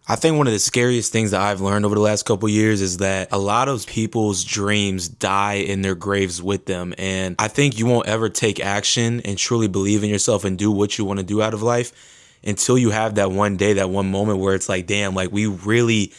I think one of the scariest things that I've learned over the last couple years is that a lot of people's dreams die in their graves with them. And I think you won't ever take action and truly believe in yourself and do what you want to do out of life until you have that one day, that one moment where it's like, damn, like we really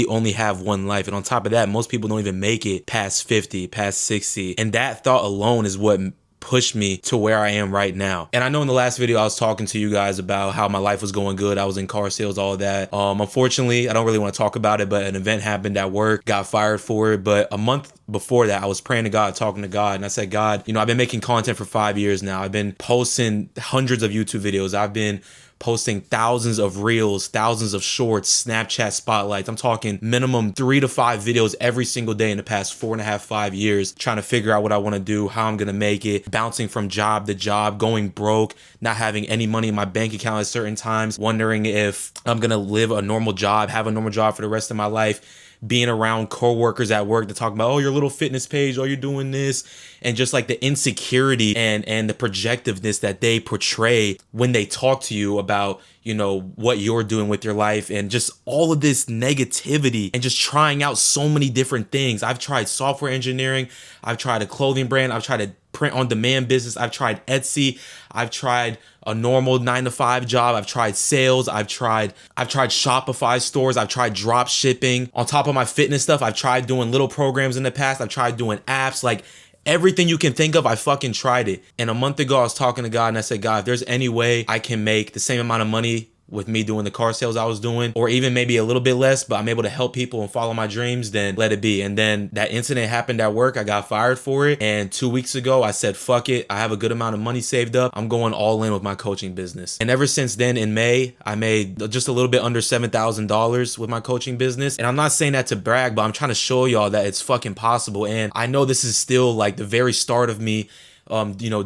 only have one life. And on top of that, most people don't even make it past 50, past 60. And that thought alone is what pushed me to where I am right now. And I know in the last video I was talking to you guys about how my life was going good. I was in car sales, all of that. Unfortunately, I don't really want to talk about it, but an event happened at work, got fired for it. But a month before that, I was praying to God, talking to God, and I said, God, I've been making content for 5 years now. I've been posting hundreds of YouTube videos. I've been posting thousands of reels, thousands of shorts, Snapchat spotlights. I'm talking minimum 3 to 5 videos every single day in the past 4.5, 5 years, trying to figure out what I want to do, how I'm going to make it, bouncing from job to job, going broke, not having any money in my bank account at certain times, wondering if I'm going to live a normal job, have a normal job for the rest of my life, being around coworkers at work that talk about, oh, your little fitness page, oh, you're doing this, and just like the insecurity and the projectiveness that they portray when they talk to you about, what you're doing with your life, and just all of this negativity, and just trying out so many different things. I've tried software engineering, I've tried a clothing brand, I've tried a print on demand business, I've tried Etsy, I've tried a normal 9-to-5 job, I've tried sales, I've tried Shopify stores, I've tried drop shipping. On top of my fitness stuff, I've tried doing little programs in the past, I've tried doing apps, like everything you can think of, I fucking tried it. And a month ago, I was talking to God and I said, God, if there's any way I can make the same amount of money with me doing the car sales I was doing, or even maybe a little bit less, but I'm able to help people and follow my dreams, then let it be. And then that incident happened at work. I got fired for it. And 2 weeks ago, I said, fuck it. I have a good amount of money saved up. I'm going all in with my coaching business. And ever since then, in May, I made just a little bit under $7,000 with my coaching business. And I'm not saying that to brag, but I'm trying to show y'all that it's fucking possible. And I know this is still like the very start of me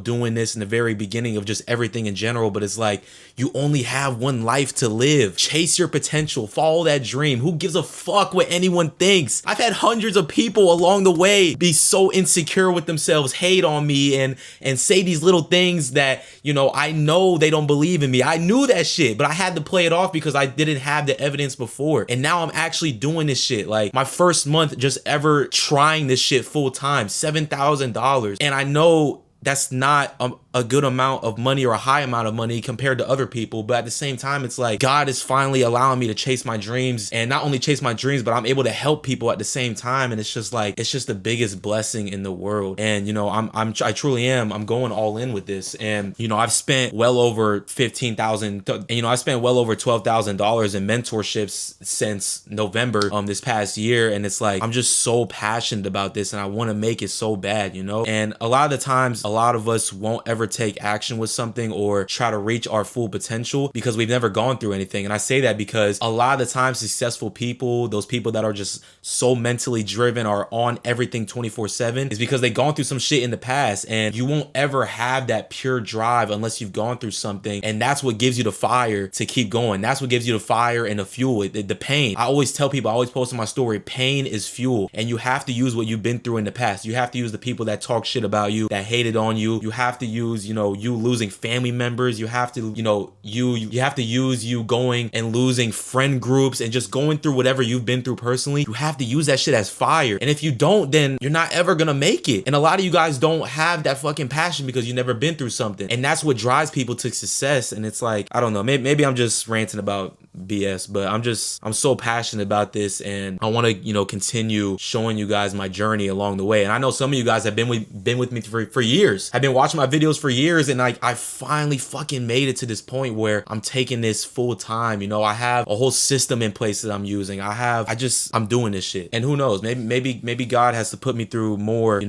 doing this in the very beginning of just everything in general, but it's like, you only have one life to live. Chase your potential, follow that dream. Who gives a fuck what anyone thinks? I've had hundreds of people along the way be so insecure with themselves, hate on me, and say these little things that, I know they don't believe in me. I knew that shit, but I had to play it off because I didn't have the evidence before. And now I'm actually doing this shit. Like my first month just ever trying this shit full time, $7,000. And I know that's not a good amount of money or a high amount of money compared to other people. But at the same time, it's like God is finally allowing me to chase my dreams, and not only chase my dreams, but I'm able to help people at the same time. And it's just the biggest blessing in the world. And, I truly am. I'm going all in with this. And, I've spent well over $15,000, I spent well over $12,000 in mentorships since November this past year. And it's like, I'm just so passionate about this and I want to make it so bad, And a lot of the times, a lot of us won't ever take action with something or try to reach our full potential because we've never gone through anything. And I say that because a lot of the time, successful people, those people that are just so mentally driven, are on everything 24/7, is because they've gone through some shit in the past. And you won't ever have that pure drive unless you've gone through something. And that's what gives you the fire to keep going. That's what gives you the fire and the fuel, the pain. I always tell people, I always post in my story, pain is fuel. And you have to use what you've been through in the past. You have to use the people that talk shit about you, that hated on you. You have to use, you losing family members. You have to, you have to use you going and losing friend groups and just going through whatever you've been through personally. You have to use that shit as fire. And if you don't, then you're not ever gonna make it. And a lot of you guys don't have that fucking passion because you've never been through something. And that's what drives people to success. And it's like, I don't know, maybe I'm just ranting about BS, but I'm so passionate about this, and I want to, continue showing you guys my journey along the way. And I know some of you guys have been with me for years. I've been watching my videos for years, and I finally fucking made it to this point where I'm taking this full time. I have a whole system in place that I'm using. I'm doing this shit. And who knows, maybe God has to put me through more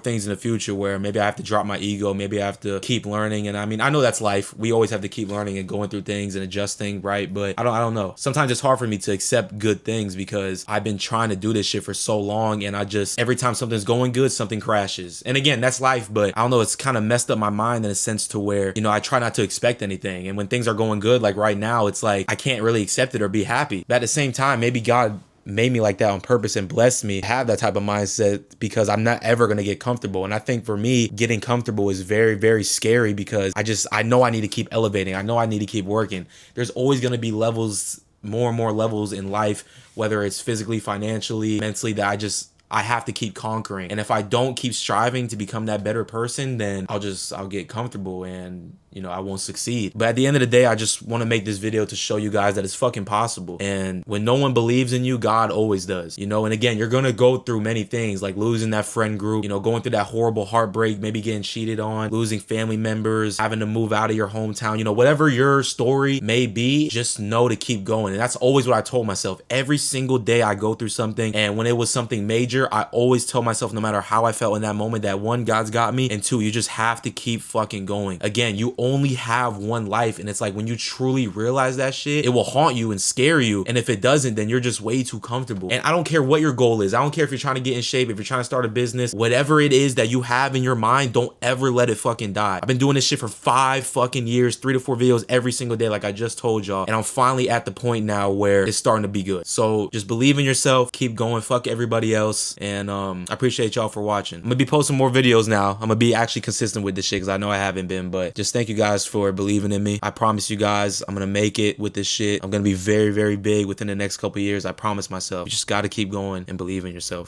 things in the future where maybe I have to drop my ego. Maybe I have to keep learning. And I know that's life. We always have to keep learning and going through things and adjusting, right? But I don't know. Sometimes it's hard for me to accept good things because I've been trying to do this shit for so long, and every time something's going good, something crashes. And again, that's life, but I don't know, it's kind of messed up my mind in a sense to where, I try not to expect anything. And when things are going good, like right now, it's like I can't really accept it or be happy. But at the same time, maybe God made me like that on purpose and blessed me to have that type of mindset because I'm not ever going to get comfortable. And I think for me, getting comfortable is very, very scary because I know I need to keep elevating. I know I need to keep working. There's always going to be levels more and more levels in life, whether it's physically, financially, mentally, that I have to keep conquering. And if I don't keep striving to become that better person, then I'll get comfortable and, you know, I won't succeed. But at the end of the day, I just want to make this video to show you guys that it's fucking possible. And when no one believes in you, God always does, you know? And again, you're going to go through many things, like losing that friend group, you know, going through that horrible heartbreak, maybe getting cheated on, losing family members, having to move out of your hometown, you know, whatever your story may be, just know to keep going. And that's always what I told myself. Every single day I go through something, and when it was something major, I always tell myself, no matter how I felt in that moment, that one, God's got me, and two, you just have to keep fucking going. Again, you only have one life, and it's like when you truly realize that shit, it will haunt you and scare you. And if it doesn't, then you're just way too comfortable. And I don't care what your goal is. I don't care if you're trying to get in shape, if you're trying to start a business, whatever it is that you have in your mind, don't ever let it fucking die. I've been doing this shit for 5 fucking years, 3 to 4 videos every single day, like I just told y'all, and I'm finally at the point now where it's starting to be good. So just believe in yourself, keep going, fuck everybody else, and I appreciate y'all for watching. I'm gonna be posting more videos now. I'm gonna be actually consistent with this shit, because I know I haven't been, but just thank you guys for believing in me. I promise you guys, I'm gonna make it with this shit. I'm gonna be very, very big within the next couple years. I promise myself. You just gotta keep going and believe in yourself.